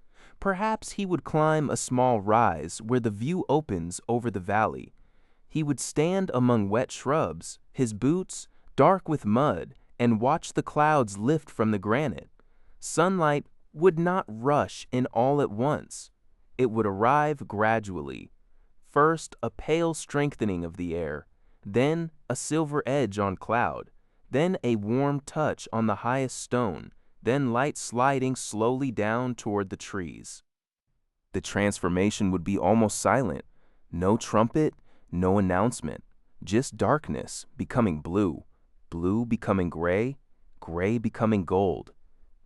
Perhaps he would climb a small rise where the view opens over the valley. He would stand among wet shrubs, his boots dark with mud, and watch the clouds lift from the granite. Sunlight would not rush in all at once. It would arrive gradually. First, a pale strengthening of the air, then a silver edge on cloud, then a warm touch on the highest stone, then light sliding slowly down toward the trees. The transformation would be almost silent. No trumpet, no announcement, just darkness becoming blue, blue becoming gray, gray becoming gold.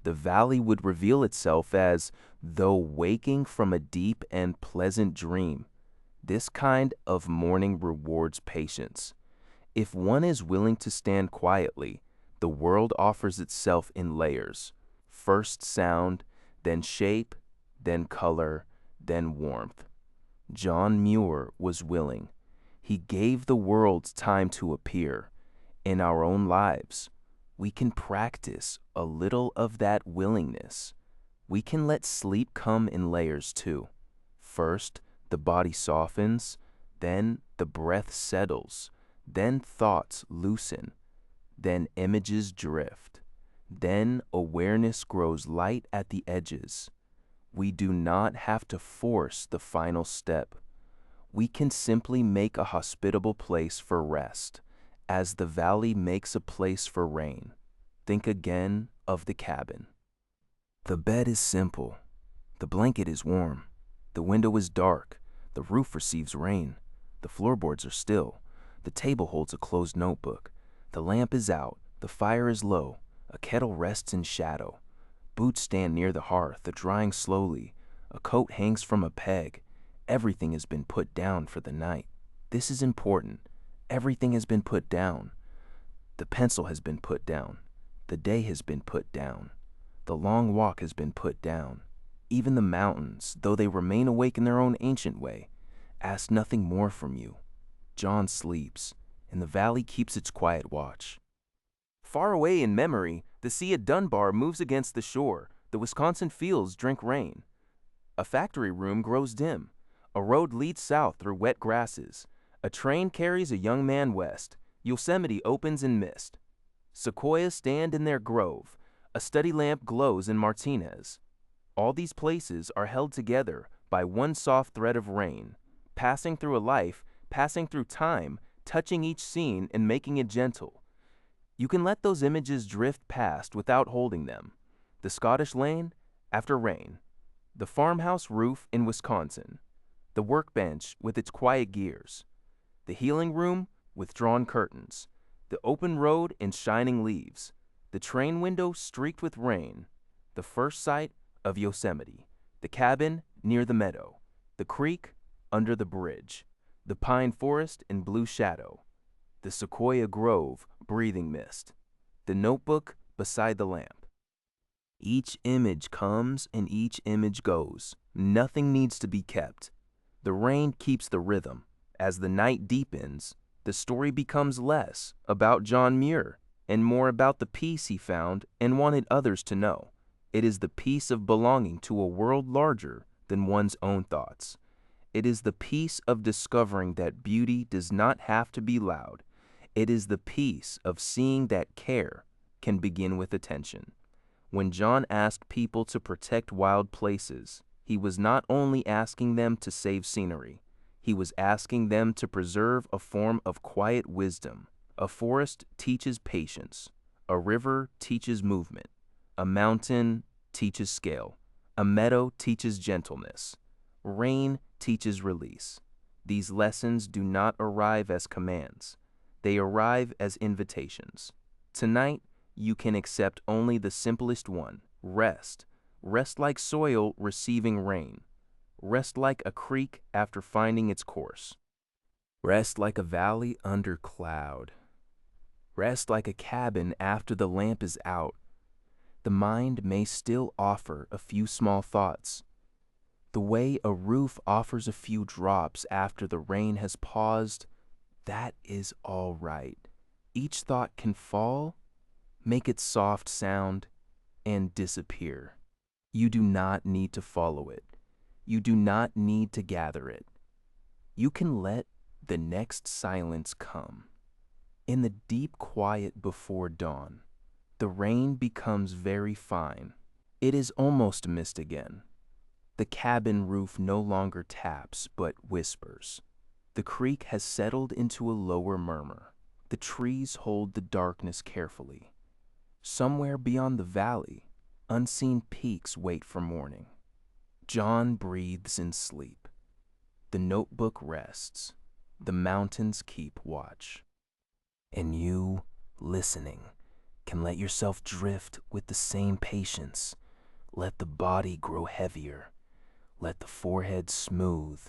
The valley would reveal itself as though waking from a deep and pleasant dream. This kind of morning rewards patience. If one is willing to stand quietly, the world offers itself in layers. First sound, then shape, then color, then warmth. John Muir was willing. He gave the world time to appear. In our own lives, we can practice a little of that willingness. We can let sleep come in layers too. First, the body softens, then the breath settles, then thoughts loosen, then images drift, then awareness grows light at the edges. We do not have to force the final step. We can simply make a hospitable place for rest, as the valley makes a place for rain. Think again of the cabin. The bed is simple. The blanket is warm. The window is dark. The roof receives rain. The floorboards are still. The table holds a closed notebook. The lamp is out. The fire is low. A kettle rests in shadow. Boots stand near the hearth, drying slowly. A coat hangs from a peg. Everything has been put down for the night. This is important. Everything has been put down. The pencil has been put down. The day has been put down. The long walk has been put down. Even the mountains, though they remain awake in their own ancient way, ask nothing more from you. John sleeps, and the valley keeps its quiet watch. Far away in memory, the sea at Dunbar moves against the shore. The Wisconsin fields drink rain. A factory room grows dim. A road leads south through wet grasses. A train carries a young man west. Yosemite opens in mist. Sequoias stand in their grove. A study lamp glows in Martinez. All these places are held together by one soft thread of rain, passing through a life, passing through time, touching each scene and making it gentle. You can let those images drift past without holding them. The Scottish lane after rain. The farmhouse roof in Wisconsin. The workbench with its quiet gears. The healing room with drawn curtains. The open road in shining leaves. The train window streaked with rain. The first sight of Yosemite. The cabin near the meadow. The creek under the bridge. The pine forest in blue shadow. The sequoia grove breathing mist. The notebook beside the lamp. Each image comes and each image goes. Nothing needs to be kept. The rain keeps the rhythm. As the night deepens, the story becomes less about John Muir and more about the peace he found and wanted others to know. It is the peace of belonging to a world larger than one's own thoughts. It is the peace of discovering that beauty does not have to be loud. It is the peace of seeing that care can begin with attention. When John asked people to protect wild places, he was not only asking them to save scenery, he was asking them to preserve a form of quiet wisdom. A forest teaches patience. A river teaches movement. A mountain teaches scale. A meadow teaches gentleness. Rain teaches release. These lessons do not arrive as commands. They arrive as invitations. Tonight, you can accept only the simplest one. Rest. Rest like soil receiving rain. Rest like a creek after finding its course. Rest like a valley under cloud. Rest like a cabin after the lamp is out. The mind may still offer a few small thoughts. The way a roof offers a few drops after the rain has paused, that is all right. Each thought can fall, make its soft sound, and disappear. You do not need to follow it. You do not need to gather it. You can let the next silence come. In the deep quiet before dawn, the rain becomes very fine. It is almost mist again. The cabin roof no longer taps but whispers. The creek has settled into a lower murmur. The trees hold the darkness carefully. Somewhere beyond the valley, unseen peaks wait for morning. John breathes in sleep. The notebook rests. The mountains keep watch. And you, listening, can let yourself drift with the same patience. Let the body grow heavier. Let the forehead smooth.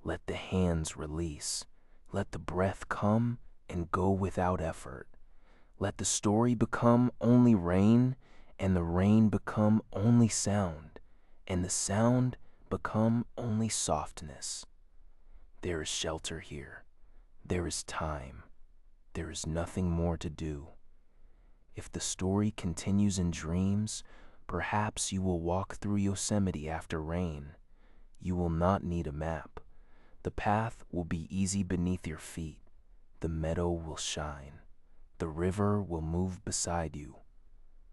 Let the hands release. Let the breath come and go without effort. Let the story become only rain, and the rain become only sound, and the sound become only softness. There is shelter here. There is time. There is nothing more to do. If the story continues in dreams, perhaps you will walk through Yosemite after rain. You will not need a map. The path will be easy beneath your feet. The meadow will shine. The river will move beside you.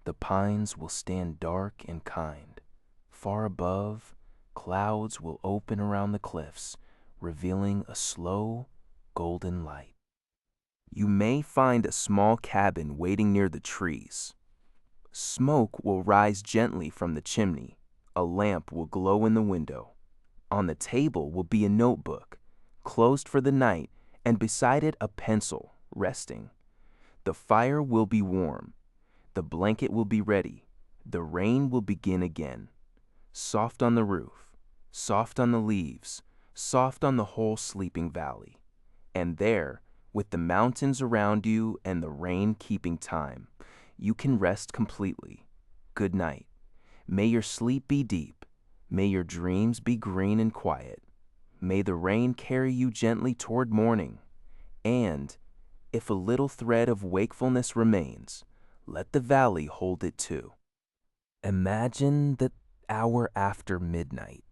The pines will stand dark and kind. Far above, clouds will open around the cliffs, revealing a slow, golden light. You may find a small cabin waiting near the trees. Smoke will rise gently from the chimney. A lamp will glow in the window. On the table will be a notebook, closed for the night, and beside it a pencil, resting. The fire will be warm. The blanket will be ready. The rain will begin again, soft on the roof, soft on the leaves, soft on the whole sleeping valley. And there, with the mountains around you and the rain keeping time, you can rest completely. Good night. May your sleep be deep. May your dreams be green and quiet. May the rain carry you gently toward morning. And, if a little thread of wakefulness remains, let the valley hold it too. Imagine the hour after midnight,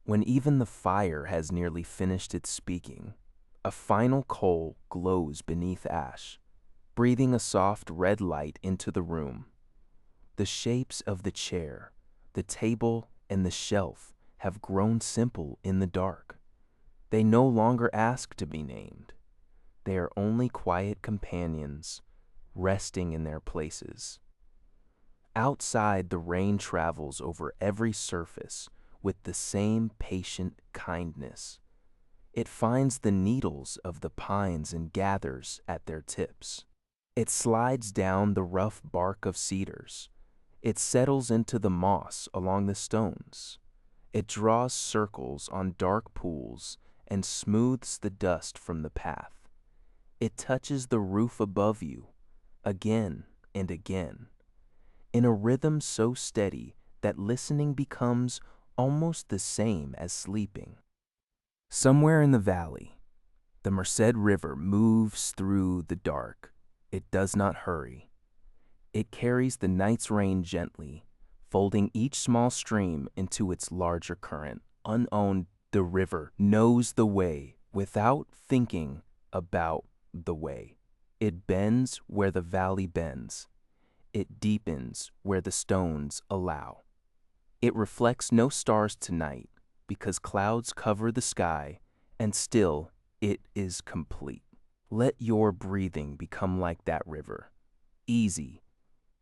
when even the fire has nearly finished its speaking. A final coal glows beneath ash, breathing a soft red light into the room. The shapes of the chair, the table, and the shelf have grown simple in the dark. They no longer ask to be named. They are only quiet companions, resting in their places. Outside, the rain travels over every surface with the same patient kindness. It finds the needles of the pines and gathers at their tips. It slides down the rough bark of cedars. It settles into the moss along the stones. It draws circles on dark pools and smooths the dust from the path. It touches the roof above you, again and again, in a rhythm so steady that listening becomes almost the same as sleeping. Somewhere in the valley, the Merced River moves through the dark. It does not hurry. It carries the night's rain gently, folding each small stream into its larger current. Unowned, the river knows the way without thinking about the way. It bends where the valley bends. It deepens where the stones allow. It reflects no stars tonight because clouds cover the sky, and still it is complete. Let your breathing become like that river, easy,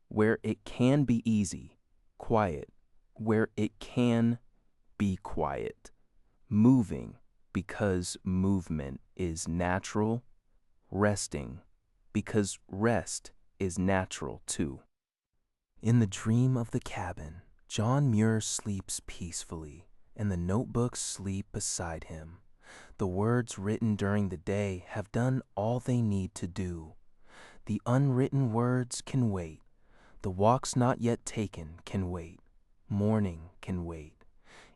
where it can be easy, quiet, where it can be quiet, moving because movement is natural, resting because rest is natural too. In the dream of the cabin, John Muir sleeps peacefully, and the notebooks sleep beside him. The words written during the day have done all they need to do. The unwritten words can wait. The walks not yet taken can wait. Morning can wait.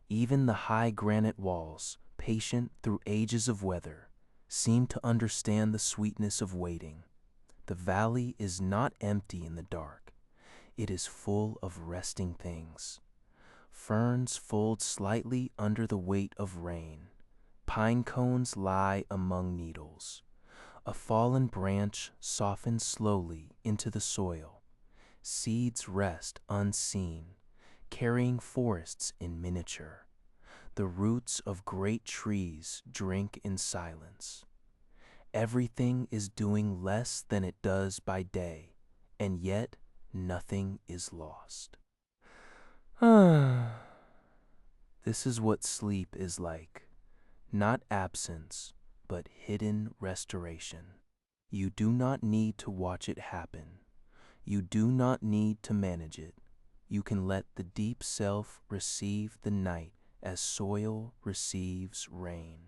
Even the high granite walls, patient through ages of weather, seem to understand the sweetness of waiting. The valley is not empty in the dark. It is full of resting things. Ferns fold slightly under the weight of rain. Pine cones lie among needles. A fallen branch softens slowly into the soil. Seeds rest unseen, carrying forests in miniature. The roots of great trees drink in silence. Everything is doing less than it does by day, and yet nothing is lost. This is what sleep is like. Not absence, but hidden restoration. You do not need to watch it happen. You do not need to manage it. You can let the deep self receive the night as soil receives rain.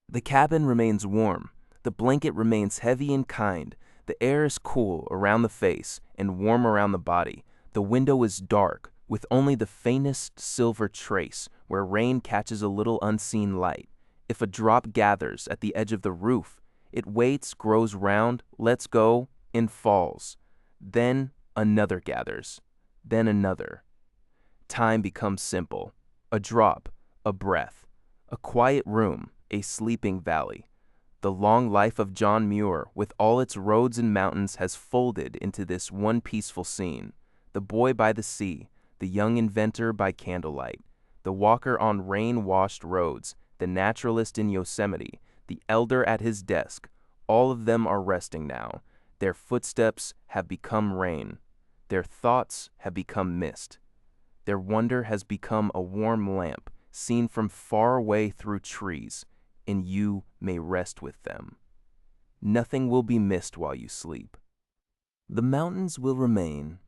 The cabin remains warm. The blanket remains heavy and kind. The air is cool around the face and warm around the body. The window is dark, with only the faintest silver trace where rain catches a little unseen light. If a drop gathers at the edge of the roof, it waits, grows round, lets go, and falls. Then another gathers, then another. Time becomes simple. A drop, a breath, a quiet room, a sleeping valley. The long life of John Muir, with all its roads and mountains, has folded into this one peaceful scene. The boy by the sea, the young inventor by candlelight, the walker on rain-washed roads, the naturalist in Yosemite, the elder at his desk, all of them are resting now. Their footsteps have become rain. Their thoughts have become mist. Their wonder has become a warm lamp seen from far away through trees, and you may rest with them. Nothing will be missed while you sleep. The mountains will remain.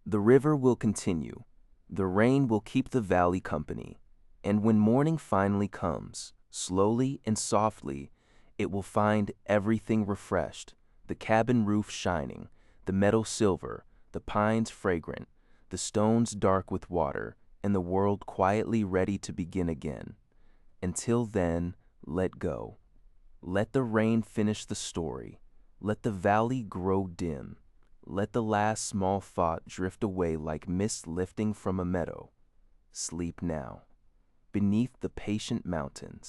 The river will continue. The rain will keep the valley company. And when morning finally comes, slowly and softly, it will find everything refreshed, the cabin roof shining, the meadow silver, the pines fragrant, the stones dark with water, and the world quietly ready to begin again. Until then, let go. Let the rain finish the story. Let the valley grow dim. Let the last small thought drift away like mist lifting from a meadow. Sleep now. Beneath the patient mountains,